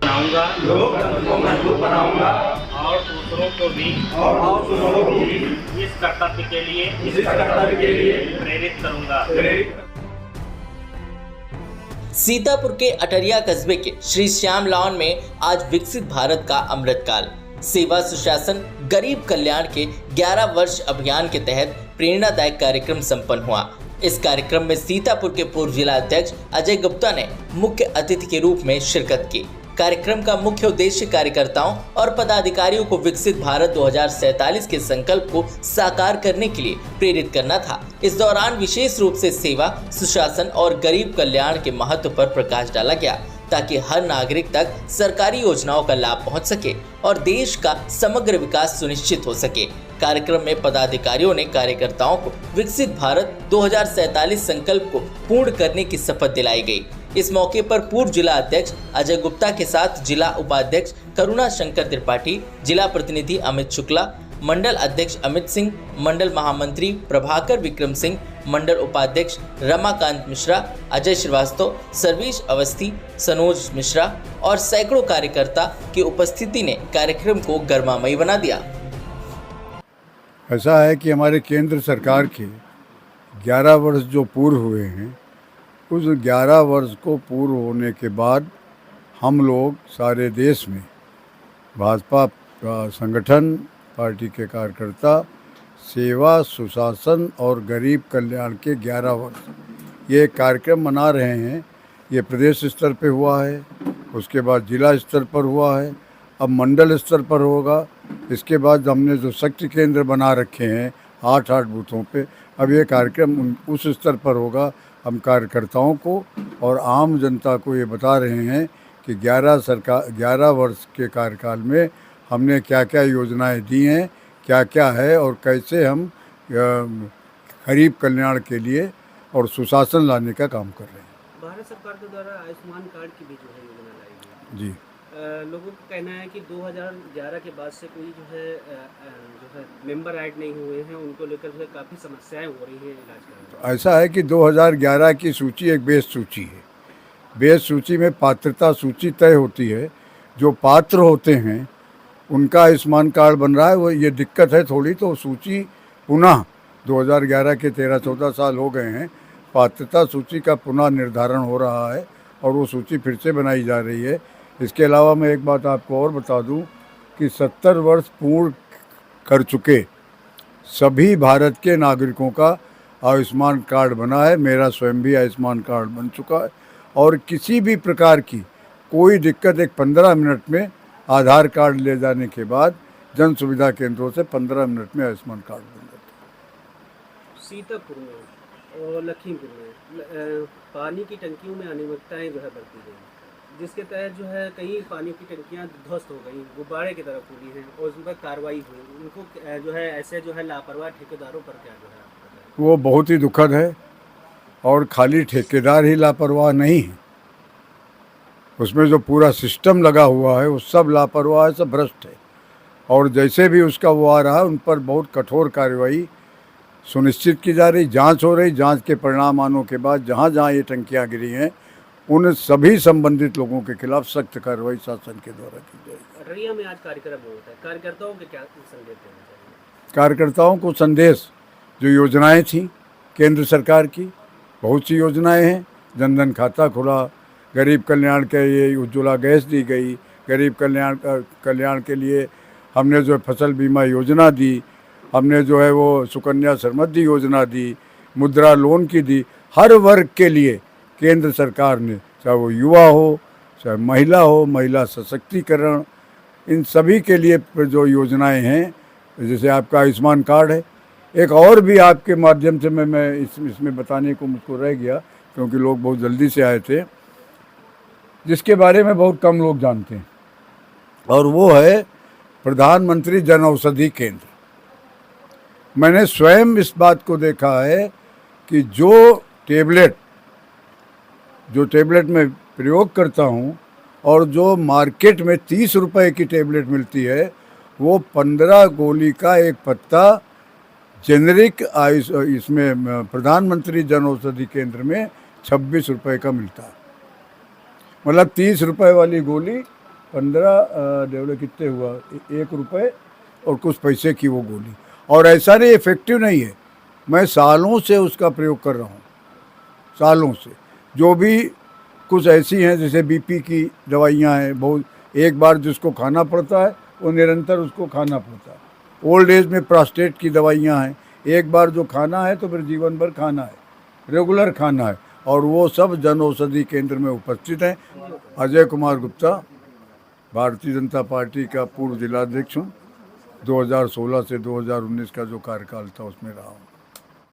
बनाऊंगा और दूसरों को भी इस कर्तव्य के लिए प्रेरित करूंगा। सीतापुर के अटरिया कस्बे के श्री श्याम लॉन में आज विकसित भारत का अमृतकाल सेवा सुशासन गरीब कल्याण के 11 वर्ष अभियान के तहत प्रेरणादायक कार्यक्रम संपन्न हुआ। इस कार्यक्रम में सीतापुर के पूर्व जिला अध्यक्ष अजय गुप्ता ने मुख्य अतिथि के रूप में शिरकत की। कार्यक्रम का मुख्य उद्देश्य कार्यकर्ताओं और पदाधिकारियों को विकसित भारत 2047 के संकल्प को साकार करने के लिए प्रेरित करना था। इस दौरान विशेष रूप से सेवा सुशासन और गरीब कल्याण के महत्व पर प्रकाश डाला गया ताकि हर नागरिक तक सरकारी योजनाओं का लाभ पहुंच सके और देश का समग्र विकास सुनिश्चित हो सके। कार्यक्रम में पदाधिकारियों ने कार्यकर्ताओं को विकसित भारत 2047 संकल्प को पूर्ण करने की शपथ दिलाई गई। इस मौके पर पूर्व जिला अध्यक्ष अजय गुप्ता के साथ जिला उपाध्यक्ष करुणा शंकर त्रिपाठी, जिला प्रतिनिधि अमित शुक्ला, मंडल अध्यक्ष अमित सिंह, मंडल महामंत्री प्रभाकर विक्रम सिंह, मंडल उपाध्यक्ष रमाकांत मिश्रा, अजय श्रीवास्तव, सर्वेश अवस्थी, सनोज मिश्रा और सैकड़ों कार्यकर्ता की उपस्थिति ने कार्यक्रम को गर्मामयी बना दिया। ऐसा है कि हमारे केंद्र सरकार के 11 वर्ष जो पूर्ण हुए हैं, उस 11 वर्ष को पूर्ण होने के बाद हम लोग सारे देश में भाजपा संगठन, पार्टी के कार्यकर्ता सेवा सुशासन और गरीब कल्याण के 11 वर्ष ये कार्यक्रम मना रहे हैं। ये प्रदेश स्तर पे हुआ है, उसके बाद जिला स्तर पर हुआ है, अब मंडल स्तर पर होगा। इसके बाद हमने जो शक्ति केंद्र बना रखे हैं 8 बूथों पे, अब ये कार्यक्रम उस स्तर पर होगा। हम कार्यकर्ताओं को और आम जनता को ये बता रहे हैं कि 11 वर्ष के कार्यकाल में हमने क्या क्या योजनाएं दी हैं, क्या क्या है और कैसे हम गरीब कल्याण के लिए और सुशासन लाने का काम कर रहे हैं। भारत सरकार के द्वारा आयुष्मान कार्ड की भी जो है योजना लाई गई। जी, लोगों का कहना है कि 2011 के बाद से कोई जो है मेंबर ऐड नहीं हुए हैं, उनको लेकर जो है काफ़ी समस्याएं हो रही हैं इलाज करने में। ऐसा है कि 2011 की सूची एक बेस सूची है। बेस सूची में पात्रता सूची तय होती है। जो पात्र होते हैं उनका आयुष्मान कार्ड बन रहा है। वो ये दिक्कत है थोड़ी, तो सूची पुनः 2011 के 13-14 साल हो गए हैं, पात्रता सूची का पुनः निर्धारण हो रहा है और वो सूची फिर से बनाई जा रही है। इसके अलावा मैं एक बात आपको और बता दूं कि 70 वर्ष पूर्ण कर चुके सभी भारत के नागरिकों का आयुष्मान कार्ड बना है। मेरा स्वयं भी आयुष्मान कार्ड बन चुका है और किसी भी प्रकार की कोई दिक्कत एक 15 मिनट में आधार कार्ड ले जाने के बाद जन सुविधा केंद्रों से 15 मिनट में आयुष्मान कार्ड बन जाता है। सीतापुर में और लखीमपुर में पानी की टंकियों में अनियमितताएं जो है बरती गई, जिसके तहत जो है कई पानी की टंकियां ध्वस्त हो गई, गुब्बारे की तरफ खुली हैं और उन पर कार्रवाई हुई। उनको जो है ऐसे जो है लापरवाह ठेकेदारों पर क्या जो है वो बहुत ही दुखद है और खाली ठेकेदार ही लापरवाह नहीं है, उसमें जो पूरा सिस्टम लगा हुआ है वो सब लापरवाह है, सब भ्रष्ट है। और जैसे भी उसका वो आ रहा है उन पर बहुत कठोर कार्रवाई सुनिश्चित की जा रही, जांच हो रही। जांच के परिणाम आने के बाद जहां जहां ये टंकियां गिरी हैं उन सभी संबंधित लोगों के खिलाफ सख्त कार्रवाई शासन के द्वारा की जाएगी। अररिया में आज कार्यक्रम होता है, कार्यकर्ताओं के क्या संदेश देना चाहिए? कार्यकर्ताओं को संदेश, जो योजनाएं थी केंद्र सरकार की, बहुत सी योजनाएं हैं। जनधन खाता खुला, गरीब कल्याण के लिए उज्ज्वला गैस दी गई, गरीब कल्याण के लिए हमने जो फसल बीमा योजना दी, हमने जो है वो सुकन्या समृद्धि योजना दी, मुद्रा लोन की दी। हर वर्ग के लिए केंद्र सरकार ने, चाहे वो युवा हो, चाहे महिला हो, महिला सशक्तिकरण, इन सभी के लिए जो योजनाएं हैं, जैसे आपका आयुष्मान कार्ड है। एक और भी आपके माध्यम से मैं इसमें बताने को मुझको रह गया क्योंकि लोग बहुत जल्दी से आए थे, जिसके बारे में बहुत कम लोग जानते हैं, और वो है प्रधानमंत्री जन औषधि केंद्र। मैंने स्वयं इस बात को देखा है कि जो टेबलेट में प्रयोग करता हूँ और जो मार्केट में 30 रुपए की टेबलेट मिलती है, वो 15 गोली का एक पत्ता जेनरिक इसमें प्रधानमंत्री जन औषधि केंद्र में 26 रुपए का मिलता है। मतलब 30 रुपए वाली गोली 15 डेवले कितने हुआ, 1 रुपये और कुछ पैसे की वो गोली। और ऐसा नहीं इफेक्टिव नहीं है, मैं सालों से उसका प्रयोग कर रहा हूँ, सालों से। जो भी कुछ ऐसी हैं जैसे बीपी की दवाइयाँ हैं, बहुत एक बार जिसको खाना पड़ता है वो निरंतर उसको खाना पड़ता है। ओल्ड एज में प्रोस्टेट की दवाइयाँ हैं, एक बार जो खाना है तो फिर जीवन भर खाना है, रेगुलर खाना है। और वो सब जन औषधि केंद्र में उपस्थित हैं। अजय कुमार गुप्ता, भारतीय जनता पार्टी का पूर्व जिलाध्यक्ष हूँ। 2016 से 2019 का जो कार्यकाल था उसमें रहा हूँ।